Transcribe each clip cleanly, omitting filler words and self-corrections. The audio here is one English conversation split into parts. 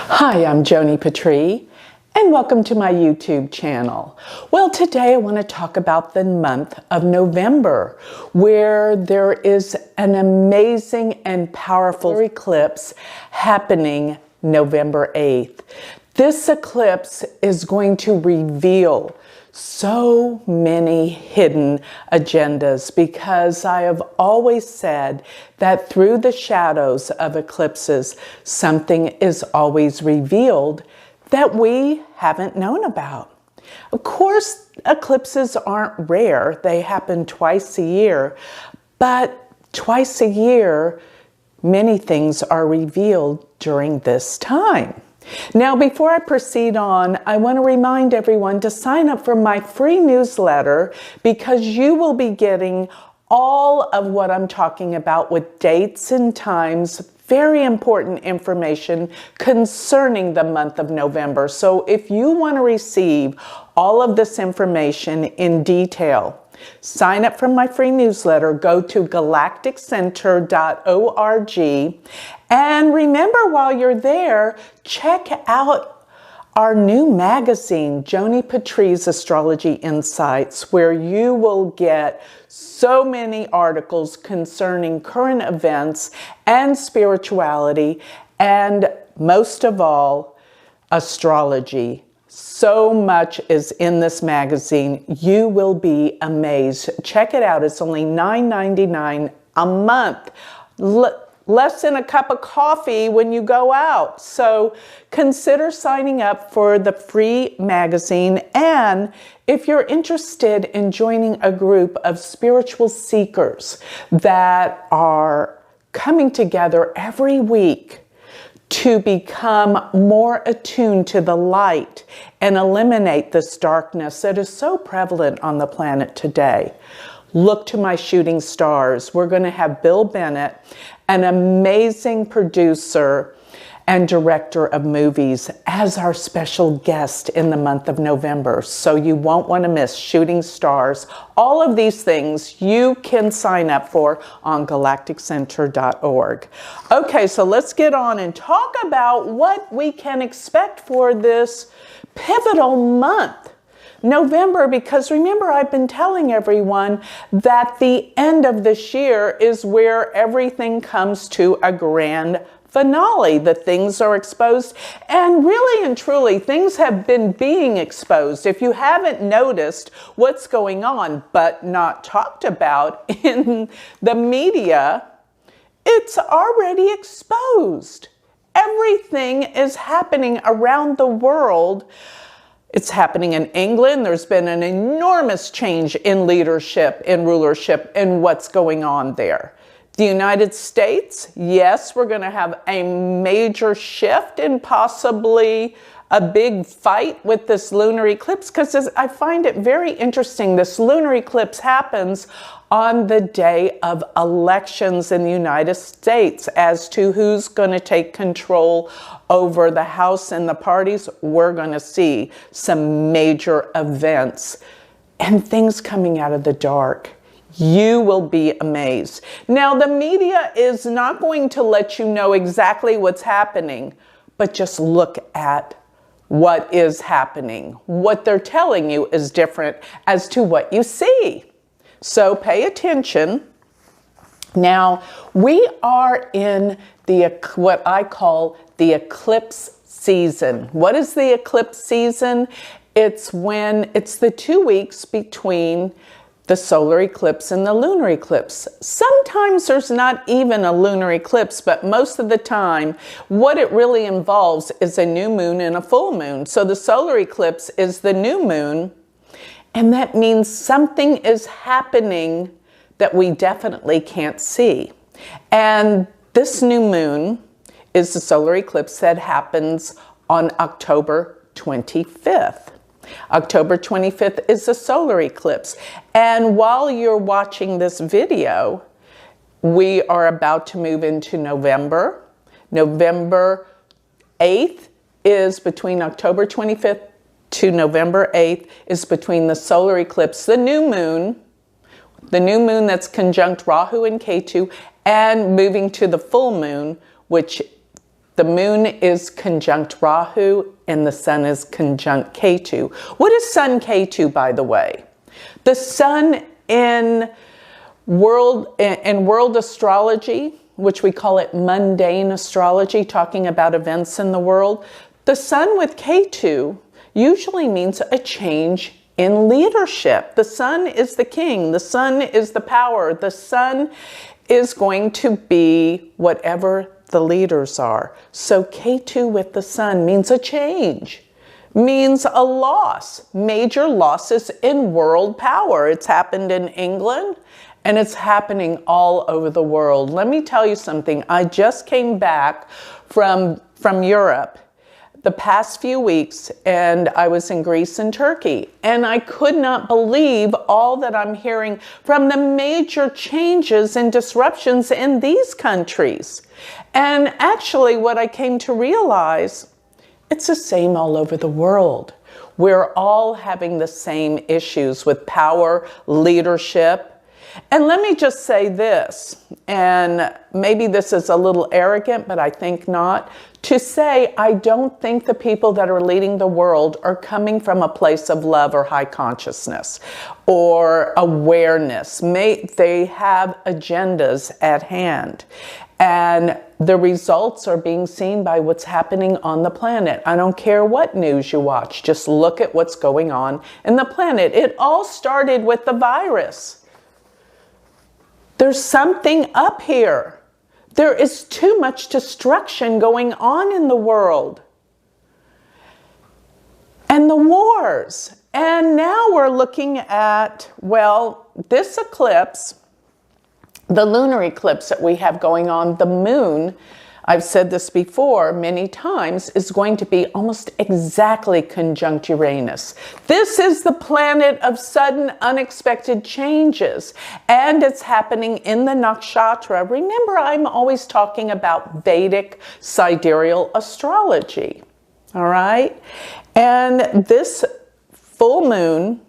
Hi, I'm Joni Patrie, and welcome to my YouTube channel. Well, today I want to talk about the month of November, where there is an amazing and powerful eclipse happening November 8th. This eclipse is going to reveal so many hidden agendas, because I have always said that through the shadows of eclipses, something is always revealed that we haven't known about. Of course, eclipses aren't rare. They happen twice a year, but twice a year, many things are revealed during this time. Now, before I proceed on, I want to remind everyone to sign up for my free newsletter, because you will be getting all of what I'm talking about with dates and times, very important information concerning the month of November. So if you want to receive all of this information in detail, sign up for my free newsletter. Go to galacticcenter.org. And remember, while you're there, check out our new magazine, Joni Patrie's Astrology Insights, where you will get so many articles concerning current events and spirituality, and most of all, astrology. So much is in this magazine. You will be amazed. Check it out. It's only $9.99 a month. Less than a cup of coffee when you go out. So consider signing up for the free magazine. And if you're interested in joining a group of spiritual seekers that are coming together every week to become more attuned to the light and eliminate this darkness that is so prevalent on the planet today, look to my shooting stars. We're going to have Bill Bennett, an amazing producer and director of movies, as our special guest in the month of November. So you won't want to miss Shooting Stars. All of these things you can sign up for on galacticcenter.org. Okay, so let's get on and talk about what we can expect for this pivotal month, November, because remember, I've been telling everyone that the end of this year is where everything comes to a grand finale. The things are exposed, and really and truly, things have been being exposed. If you haven't noticed what's going on, but not talked about in the media, it's already exposed. Everything is happening around the world. It's happening in England. There's been an enormous change in leadership, in rulership, and what's going on there. The United States, yes, we're going to have a major shift and possibly a big fight with this lunar eclipse, because I find it very interesting. This lunar eclipse happens on the day of elections in the United States as to who's going to take control over the House and the parties. We're going to see some major events and things coming out of the dark. You will be amazed. Now, the media is not going to let you know exactly what's happening, but just look at what is happening. What they're telling you is different as to what you see. So pay attention. Now, we are in what I call the eclipse season. What is the eclipse season? It's the 2 weeks between the solar eclipse and the lunar eclipse. Sometimes there's not even a lunar eclipse, but most of the time, what it really involves is a new moon and a full moon. So the solar eclipse is the new moon, and that means something is happening that we definitely can't see. And this new moon is the solar eclipse that happens on October 25th. October 25th is the solar eclipse. And while you're watching this video, we are about to move into November. November 8th is between October 25th to November 8th is between the solar eclipse, the new moon that's conjunct Rahu and Ketu, and moving to the full moon, which The moon is conjunct Rahu and the sun is conjunct Ketu. What is Sun Ketu, by the way? The sun in world astrology, which we call it mundane astrology, talking about events in the world, the sun with Ketu usually means a change in leadership. The sun is the king. The sun is the power. The sun is going to be whatever the leaders are. So Ketu with the sun means a change, means a loss, major losses in world power. It's happened in England and it's happening all over the world. Let me tell you something. I just came back from Europe the past few weeks, and I was in Greece and Turkey, and I could not believe all that I'm hearing from the major changes and disruptions in these countries. And actually what I came to realize, it's the same all over the world. We're all having the same issues with power, leadership. And let me just say this, and maybe this is a little arrogant, but I think not, to say I don't think the people that are leading the world are coming from a place of love or high consciousness or awareness. They have agendas at hand. And the results are being seen by what's happening on the planet. I don't care what news you watch, just look at what's going on in the planet. It all started with the virus. There's something up here. There is too much destruction going on in the world. And the wars. And now we're looking at, well, this eclipse, the lunar eclipse that we have going on, the moon, I've said this before many times, is going to be almost exactly conjunct Uranus. This is the planet of sudden, unexpected changes, and it's happening in the nakshatra. Remember, I'm always talking about Vedic sidereal astrology, all right? And this full moon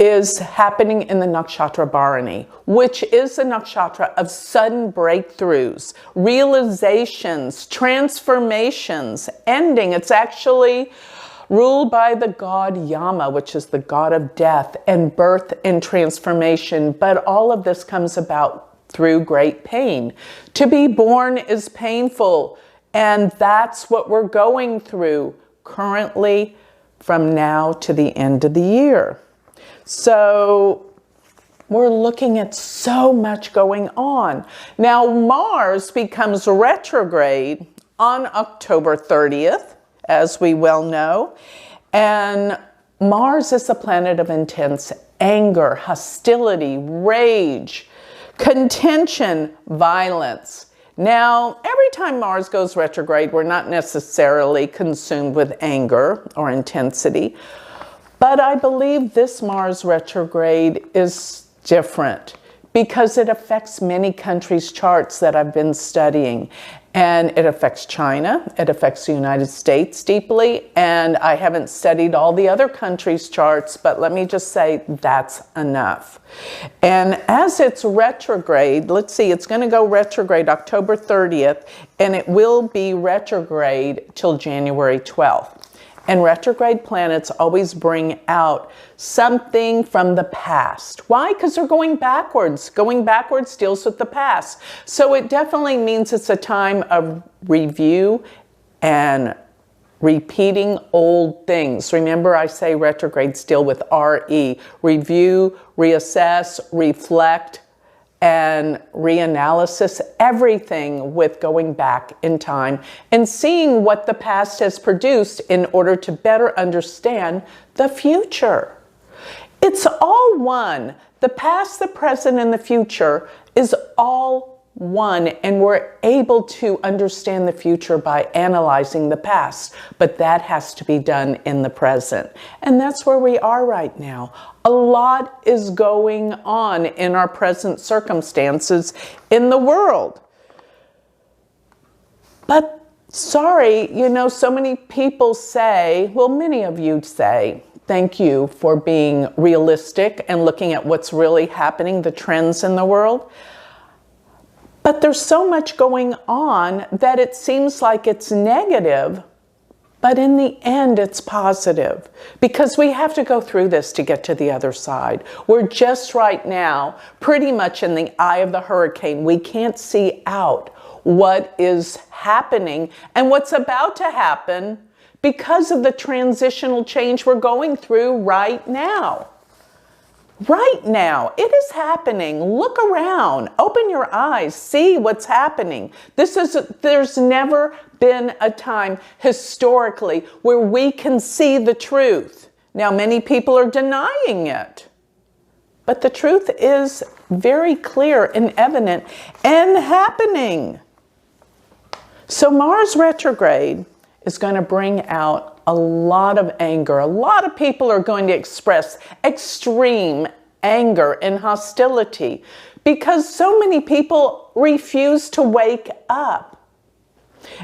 is happening in the nakshatra Bharani, which is a nakshatra of sudden breakthroughs, realizations, transformations, ending. It's actually ruled by the god Yama, which is the god of death and birth and transformation. But all of this comes about through great pain. To be born is painful, and that's what we're going through currently from now to the end of the year. So we're looking at so much going on. Now Mars becomes retrograde on October 30th, as we well know. And Mars is a planet of intense anger, hostility, rage, contention, violence. Now, every time Mars goes retrograde, we're not necessarily consumed with anger or intensity. But I believe this Mars retrograde is different because it affects many countries' charts that I've been studying. And it affects China, it affects the United States deeply, and I haven't studied all the other countries' charts, but let me just say that's enough. And as it's retrograde, let's see, it's going to go retrograde October 30th, and it will be retrograde till January 12th. And retrograde planets always bring out something from the past. Why? Because they're going backwards. Going backwards deals with the past. So it definitely means it's a time of review and repeating old things. Remember, I say retrogrades deal with RE. Review, reassess, reflect, and reanalysis, everything with going back in time and seeing what the past has produced in order to better understand the future. It's all one. The past, the present, and the future is all one, and we're able to understand the future by analyzing the past, but that has to be done in the present. And that's where we are right now. A lot is going on in our present circumstances in the world. But sorry, you know, so many people say, well, many of you say, thank you for being realistic and looking at what's really happening, the trends in the world. But there's so much going on that it seems like it's negative, but in the end it's positive, because we have to go through this to get to the other side. We're just right now pretty much in the eye of the hurricane. We can't see out what is happening and what's about to happen because of the transitional change we're going through right now. Right now, it is happening. Look around, open your eyes, see what's happening. There's never been a time historically where we can see the truth. Now, many people are denying it, but the truth is very clear and evident and happening. So Mars retrograde is going to bring out a lot of anger. A lot of people are going to express extreme anger and hostility because so many people refuse to wake up.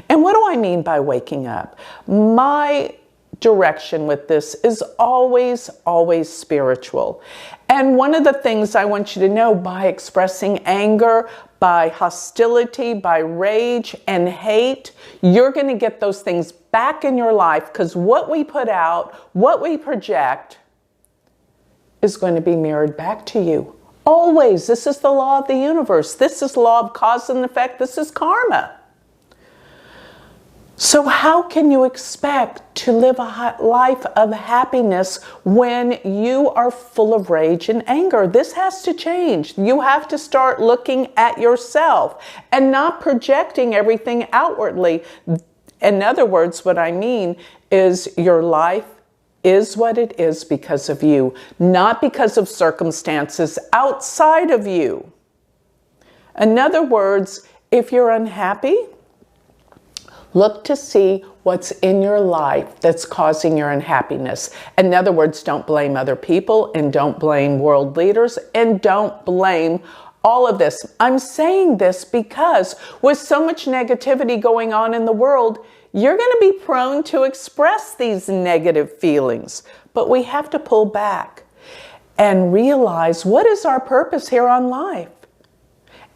And what do I mean by waking up? My direction with this is always, always spiritual. And one of the things I want you to know, by expressing anger, by hostility, by rage and hate, you're going to get those things back in your life, because what we put out, what we project, is going to be mirrored back to you. Always. This is the law of the universe. This is law of cause and effect. This is karma. So how can you expect to live a life of happiness when you are full of rage and anger? This has to change. You have to start looking at yourself and not projecting everything outwardly. In other words, what I mean is your life is what it is because of you, not because of circumstances outside of you. In other words, if you're unhappy, look to see what's in your life that's causing your unhappiness. In other words, don't blame other people, and don't blame world leaders, and don't blame all of this. I'm saying this because with so much negativity going on in the world, you're going to be prone to express these negative feelings. But we have to pull back and realize, what is our purpose here on life?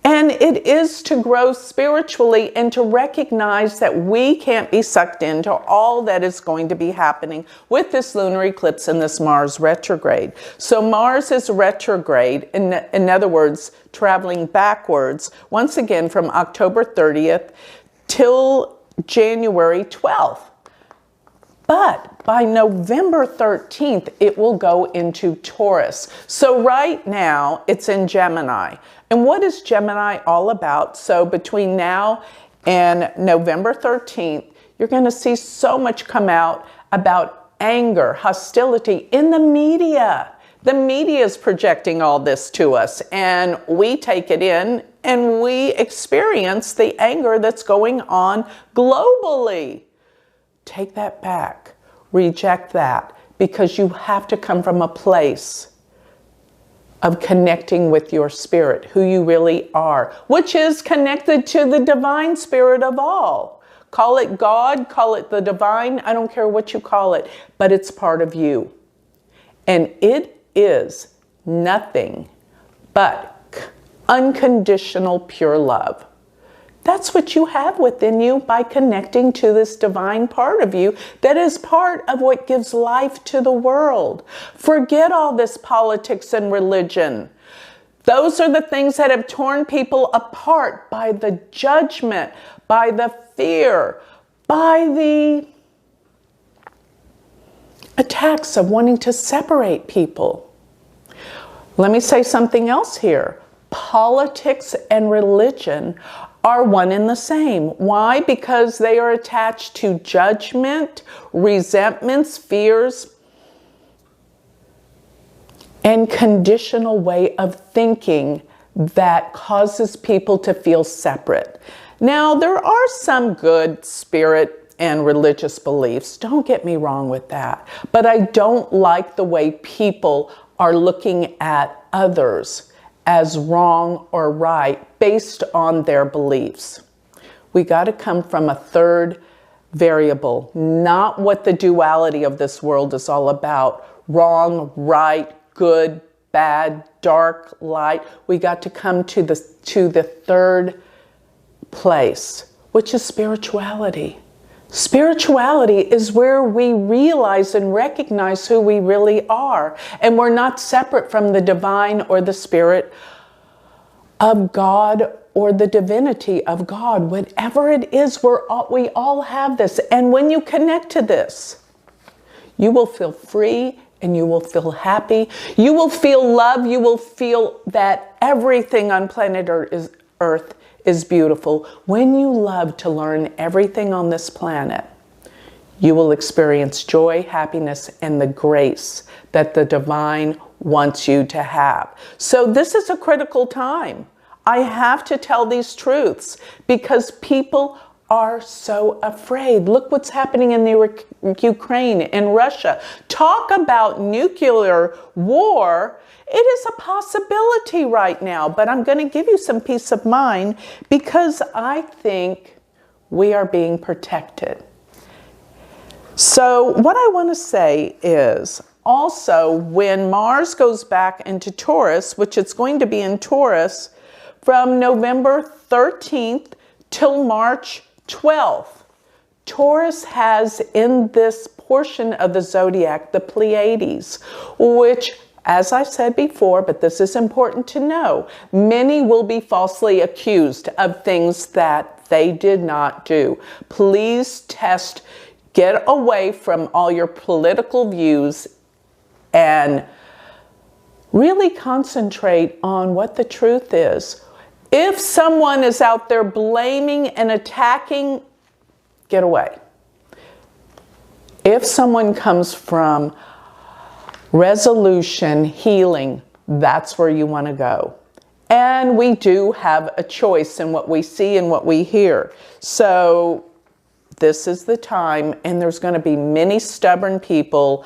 And it is to grow spiritually and to recognize that we can't be sucked into all that is going to be happening with this lunar eclipse and this Mars retrograde. So Mars is retrograde, in other words, traveling backwards, once again from October 30th till January 12th. But by November 13th, it will go into Taurus. So right now, it's in Gemini. And what is Gemini all about? So between now and November 13th, you're going to see so much come out about anger, hostility in the media. The media is projecting all this to us, and we take it in and we experience the anger that's going on globally. Take that back. Reject that, because you have to come from a place of connecting with your spirit, who you really are, which is connected to the divine spirit of all. Call it God, call it the divine, I don't care what you call it, but it's part of you. And it is nothing but unconditional pure love. That's what you have within you by connecting to this divine part of you that is part of what gives life to the world. Forget all this politics and religion. Those are the things that have torn people apart by the judgment, by the fear, by the attacks of wanting to separate people. Let me say something else here. Politics and religion are one and the same. Why? Because they are attached to judgment, resentments, fears, and conditional way of thinking that causes people to feel separate. Now, there are some good spirit and religious beliefs. Don't get me wrong with that. But I don't like the way people are looking at others as wrong or right based on their beliefs. We got to come from a third variable, not what the duality of this world is all about. Wrong, right, good, bad, dark, light. We got to come to the third place, which is spirituality. Spirituality is where we realize and recognize who we really are. And we're not separate from the divine or the spirit of God or the divinity of God. Whatever it is, we all have this. And when you connect to this, you will feel free and you will feel happy. You will feel love. You will feel that everything on planet Earth is beautiful. When you love to learn everything on this planet, you will experience joy, happiness, and the grace that the divine wants you to have. So this is a critical time. I have to tell these truths because people are so afraid. Look what's happening in the Ukraine, in Russia. Talk about nuclear war. It is a possibility right now, but I'm going to give you some peace of mind because I think we are being protected. So what I want to say is also when Mars goes back into Taurus, which it's going to be in Taurus from November 13th till March 12th, Taurus has in this portion of the zodiac the Pleiades, which, as I said before, but this is important to know, many will be falsely accused of things that they did not do. Please get away from all your political views and really concentrate on what the truth is. If someone is out there blaming and attacking, get away. If someone comes from resolution, healing, that's where you want to go. And we do have a choice in what we see and what we hear. So this is the time, and there's going to be many stubborn people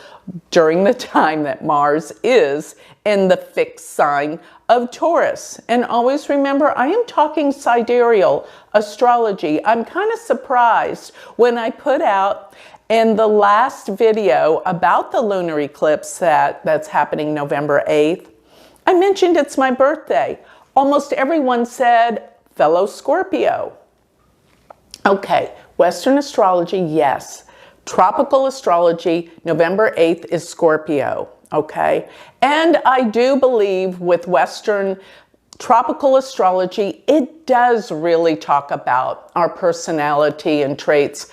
during the time that Mars is in the fixed sign of Taurus. And always remember, I am talking sidereal astrology. I'm kind of surprised when I put out in the last video about the lunar eclipse that's happening November 8th, I mentioned it's my birthday. Almost everyone said, fellow Scorpio. Okay, Western astrology, yes. Tropical astrology, November 8th is Scorpio, okay? And I do believe with Western tropical astrology, it does really talk about our personality and traits.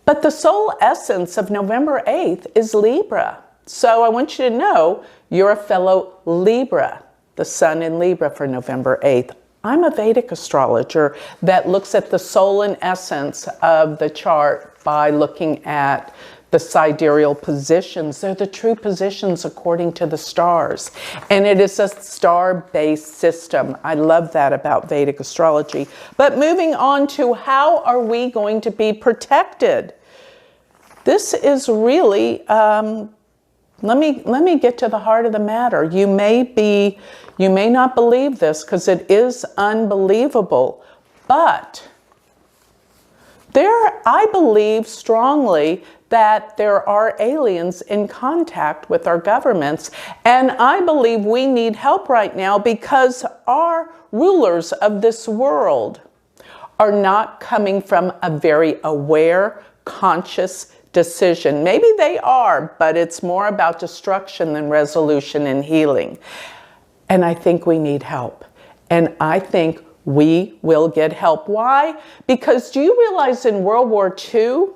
But the soul essence of November 8th is Libra. So I want you to know you're a fellow Libra, the sun in Libra for November 8th. I'm a Vedic astrologer that looks at the soul and essence of the chart by looking at the sidereal positions. They're the true positions according to the stars. And it is a star-based system. I love that about Vedic astrology. But moving on to how are we going to be protected? This is really, let me get to the heart of the matter. You may not believe this because it is unbelievable, but I believe strongly that there are aliens in contact with our governments, and I believe we need help right now because our rulers of this world are not coming from a very aware, conscious decision. Maybe they are, but it's more about destruction than resolution and healing. And I think we need help. And I think we will get help. Why? Because do you realize in World War II,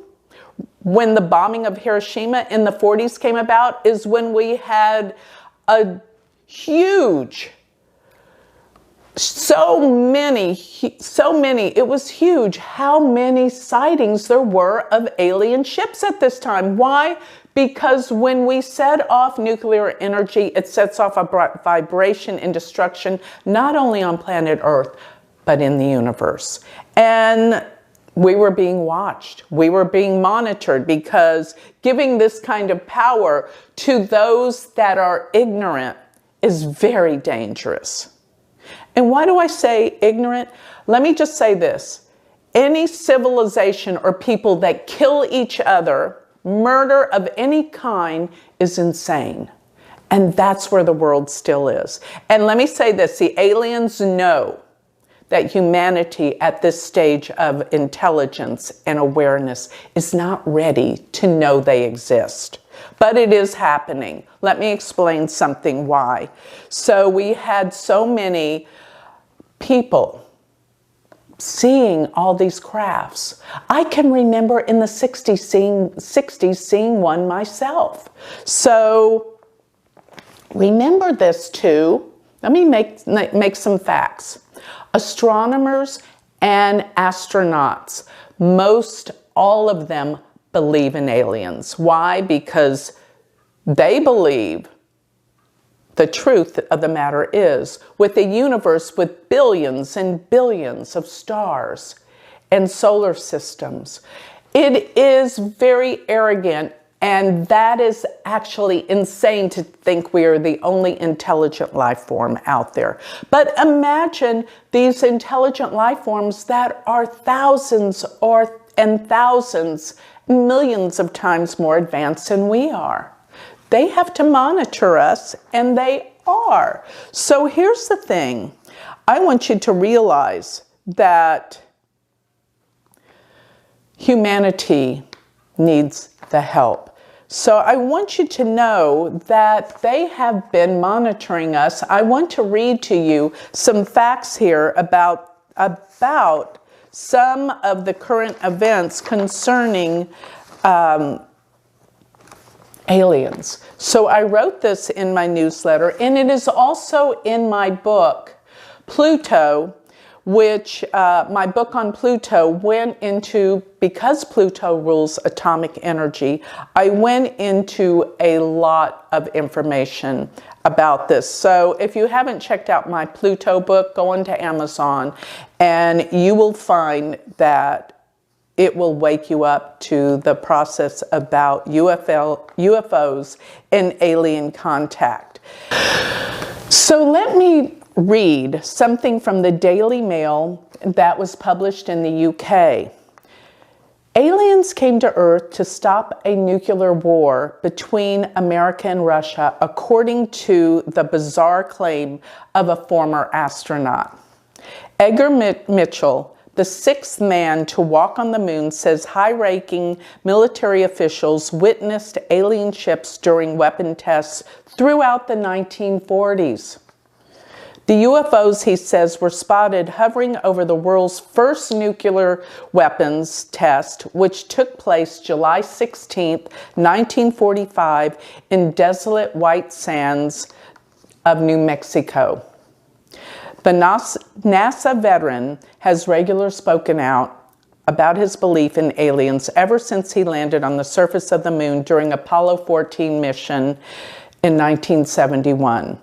when the bombing of Hiroshima in the 40s came about, is when we had a huge, so many, it was huge how many sightings there were of alien ships at this time. Why? Because when we set off nuclear energy, it sets off a vibration and destruction, not only on planet Earth, but in the universe. And we were being watched. We were being monitored because giving this kind of power to those that are ignorant is very dangerous. And why do I say ignorant? Let me just say this. Any civilization or people that kill each other, murder of any kind, is insane. And that's where the world still is. And let me say this, the aliens know that humanity at this stage of intelligence and awareness is not ready to know they exist. But it is happening. Let me explain something why. So we had so many people seeing all these crafts. I can remember in the 60s seeing one myself. So remember this too. Let me make some facts. Astronomers and astronauts, most all of them believe in aliens. Why? Because they believe the truth of the matter is, with a universe with billions and billions of stars and solar systems, it is very arrogant, and that is actually insane to think we are the only intelligent life form out there. But imagine these intelligent life forms that are thousands and thousands, millions of times more advanced than we are. They have to monitor us, and they are. So here's the thing. I want you to realize that humanity needs the help. So I want you to know that they have been monitoring us. I want to read to you some facts here about some of the current events concerning aliens. So I wrote this in my newsletter, and it is also in my book, Pluto, which my book on Pluto went into, because Pluto rules atomic energy, I went into a lot of information about this. So if you haven't checked out my Pluto book, go onto Amazon, and you will find that it will wake you up to the process about UFOs and alien contact. So let me read something from the Daily Mail that was published in the UK. Aliens came to Earth to stop a nuclear war between America and Russia, according to the bizarre claim of a former astronaut. Edgar Mitchell, the sixth man to walk on the moon, says high-ranking military officials witnessed alien ships during weapon tests throughout the 1940s. The UFOs, he says, were spotted hovering over the world's first nuclear weapons test, which took place July 16, 1945, in desolate white sands of New Mexico. The NASA veteran has regularly spoken out about his belief in aliens ever since he landed on the surface of the moon during Apollo 14 mission in 1971.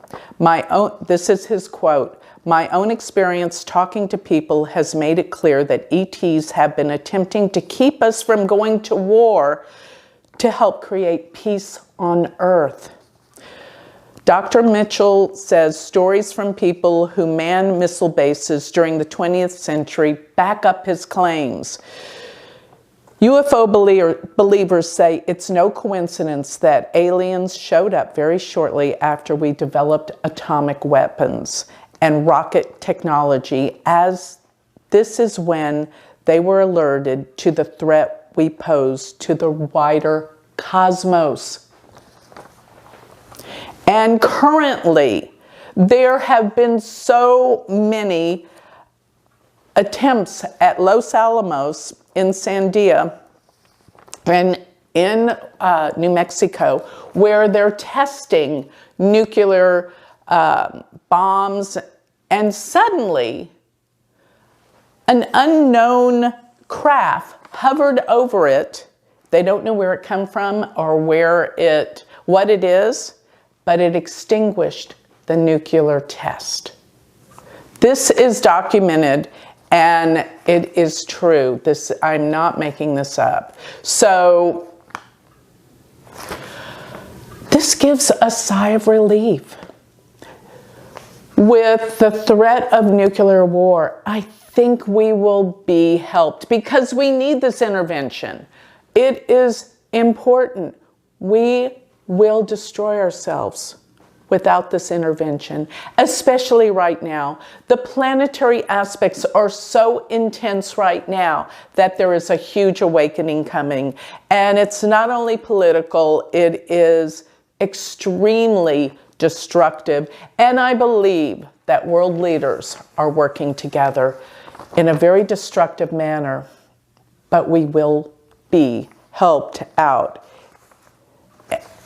This is his quote, "My own experience talking to people has made it clear that ETs have been attempting to keep us from going to war to help create peace on Earth." Dr. Mitchell says stories from people who manned missile bases during the 20th century back up his claims. UFO believers say it's no coincidence that aliens showed up very shortly after we developed atomic weapons and rocket technology, as this is when they were alerted to the threat we pose to the wider cosmos. And currently, there have been so many attempts at Los Alamos in Sandia and in New Mexico, where they're testing nuclear bombs, and suddenly an unknown craft hovered over it. They don't know where it came from or what it is, but it extinguished the nuclear test. This is documented, and it is true. I'm not making this up. So this gives a sigh of relief. With the threat of nuclear war, I think we will be helped because we need this intervention. It is important. We will destroy ourselves without this intervention, especially right now. The planetary aspects are so intense right now that there is a huge awakening coming. And it's not only political, it is extremely destructive. And I believe that world leaders are working together in a very destructive manner, but we will be helped out.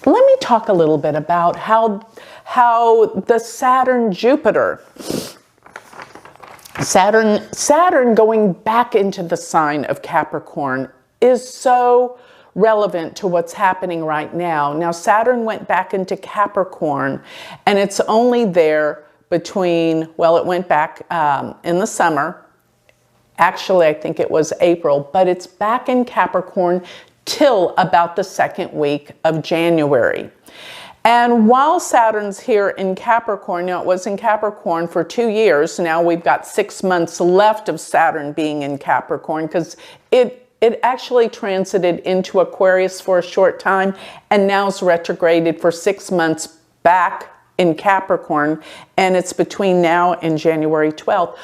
Let me talk a little bit about how the Saturn going back into the sign of Capricorn is so relevant to what's happening right now. Now, Saturn went back into Capricorn, and it's only there between, well, it went back in the summer. Actually, I think it was April, but it's back in Capricorn till about the second week of January. And while Saturn's here in Capricorn, now it was in Capricorn for 2 years. Now we've got 6 months left of Saturn being in Capricorn, because it actually transited into Aquarius for a short time and now is retrograded for 6 months back in Capricorn, and it's between now and January 12th.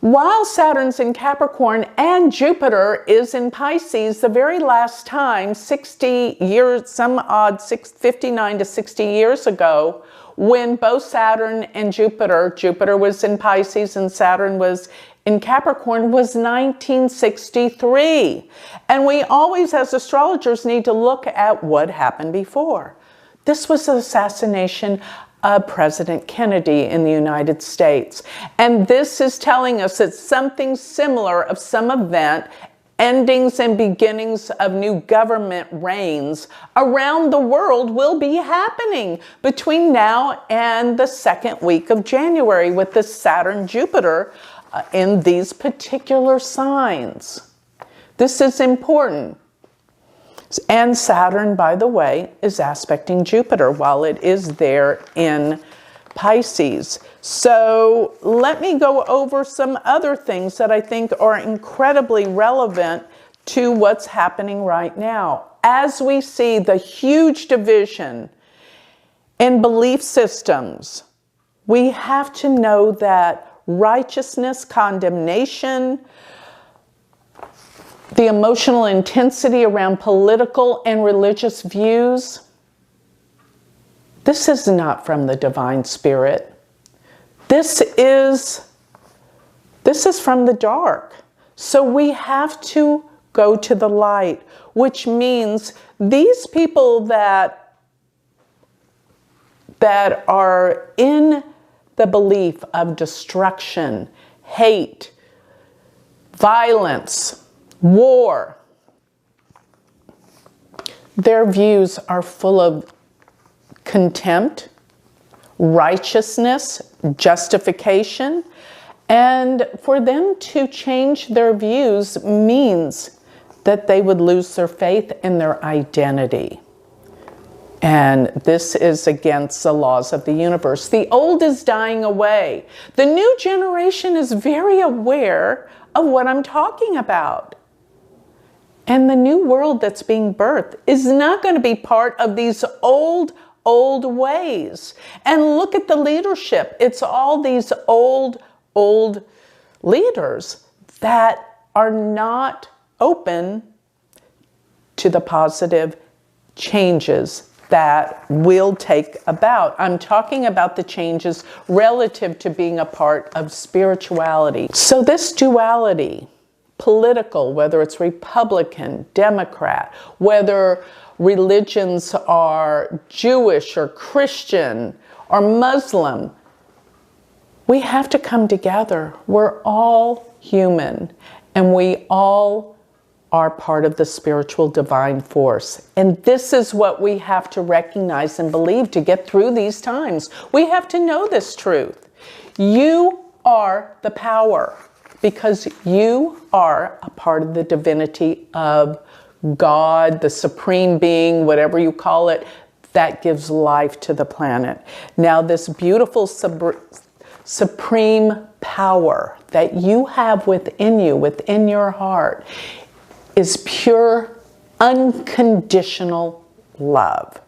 While Saturn's in Capricorn and Jupiter is in Pisces, the very last time, 60 years, 59 to 60 years ago, when both Saturn and Jupiter was in Pisces and Saturn was in Capricorn, was 1963. And we always, as astrologers, need to look at what happened before. This was the assassination of President Kennedy in the United States. And this is telling us that something similar of some event, endings and beginnings of new government reigns around the world, will be happening between now and the second week of January with the Saturn-Jupiter in these particular signs. This is important. And Saturn, by the way, is aspecting Jupiter while it is there in Pisces. So let me go over some other things that I think are incredibly relevant to what's happening right now. As we see the huge division in belief systems, we have to know that righteousness, condemnation, the emotional intensity around political and religious views, this is not from the divine spirit. This is from the dark. So we have to go to the light, which means these people that are in the belief of destruction, hate, violence, war, their views are full of contempt, righteousness, justification, and for them to change their views means that they would lose their faith and their identity. And this is against the laws of the universe. The old is dying away. The new generation is very aware of what I'm talking about. And the new world that's being birthed is not going to be part of these old ways. And look at the leadership. It's all these old leaders that are not open to the positive changes that will take about. I'm talking about the changes relative to being a part of spirituality. So this duality, political, whether it's Republican, Democrat, whether religions are Jewish or Christian or Muslim, we have to come together. We're all human, and we all are part of the spiritual divine force. And this is what we have to recognize and believe to get through these times. We have to know this truth. You are the power, because you are a part of the divinity of God, the supreme being, whatever you call it, that gives life to the planet. Now, this beautiful supreme power that you have within you, within your heart, is pure, unconditional love.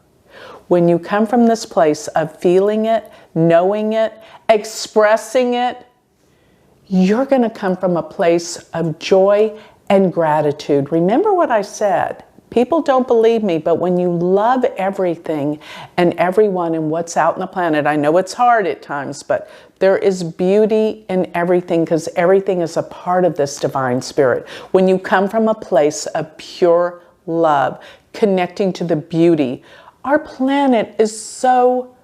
When you come from this place of feeling it, knowing it, expressing it, you're going to come from a place of joy and gratitude. Remember what I said. People don't believe me, but when you love everything and everyone and what's out on the planet, I know it's hard at times, but there is beauty in everything because everything is a part of this divine spirit. When you come from a place of pure love, connecting to the beauty, our planet is so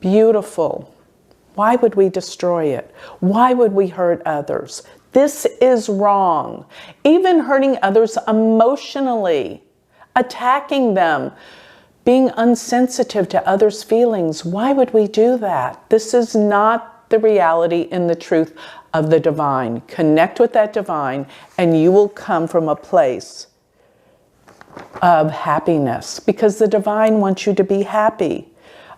beautiful. Why would we destroy it? Why would we hurt others? This is wrong. Even hurting others emotionally, attacking them, being unsensitive to others' feelings. Why would we do that? This is not the reality and the truth of the divine. Connect with that divine and you will come from a place of happiness because the divine wants you to be happy.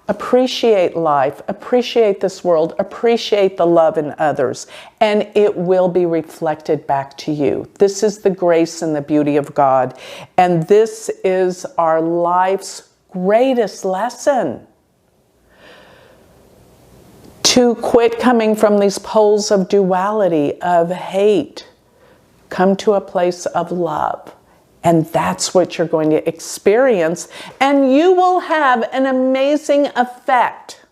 Appreciate life, appreciate this world, appreciate the love in others, and it will be reflected back to you. This is the grace and the beauty of God, and this is our life's greatest lesson. To quit coming from these poles of duality, of hate, come to a place of love. And that's what you're going to experience. And you will have an amazing effect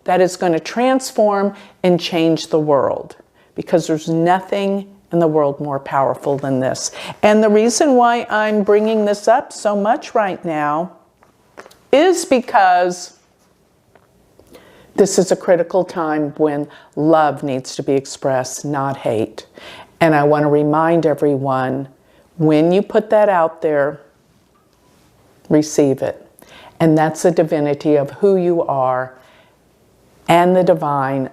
that is going to transform and change the world. Because there's nothing in the world more powerful than this. And the reason why I'm bringing this up so much right now is because this is a critical time when love needs to be expressed, not hate. And I want to remind everyone, when you put that out there, receive it. And that's the divinity of who you are and the divine,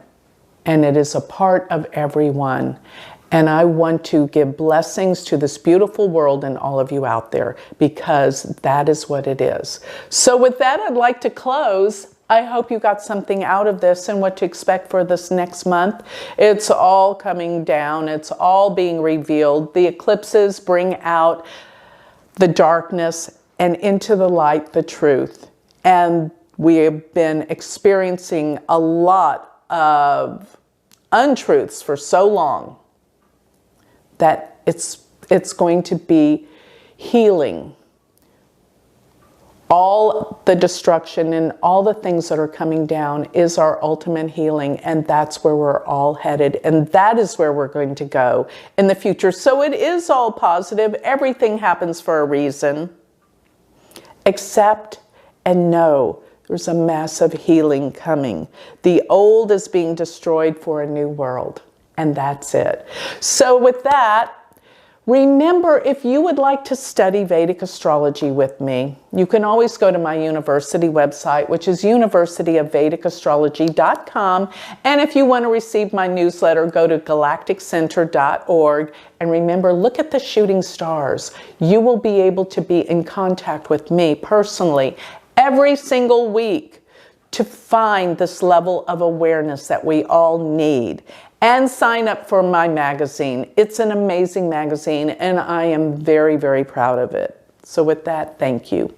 and it is a part of everyone. And I want to give blessings to this beautiful world and all of you out there because that is what it is. So with that, I'd like to close. I hope you got something out of this and what to expect for this next month. It's all coming down. It's all being revealed. The eclipses bring out the darkness and into the light, the truth. And we have been experiencing a lot of untruths for so long that it's going to be healing. All the destruction and all the things that are coming down is our ultimate healing, and that's where we're all headed, and that is where we're going to go in the future. So it is all positive. Everything happens for a reason. Accept and know there's a massive healing coming. The old is being destroyed for a new world, and that's it. So with that, remember, if you would like to study Vedic astrology with me, you can always go to my university website, which is universityofvedicastrology.com. And if you want to receive my newsletter, go to galacticcenter.org. And remember, look at the shooting stars. You will be able to be in contact with me personally every single week to find this level of awareness that we all need. And sign up for my magazine. It's an amazing magazine, and I am very, very proud of it. So with that, thank you.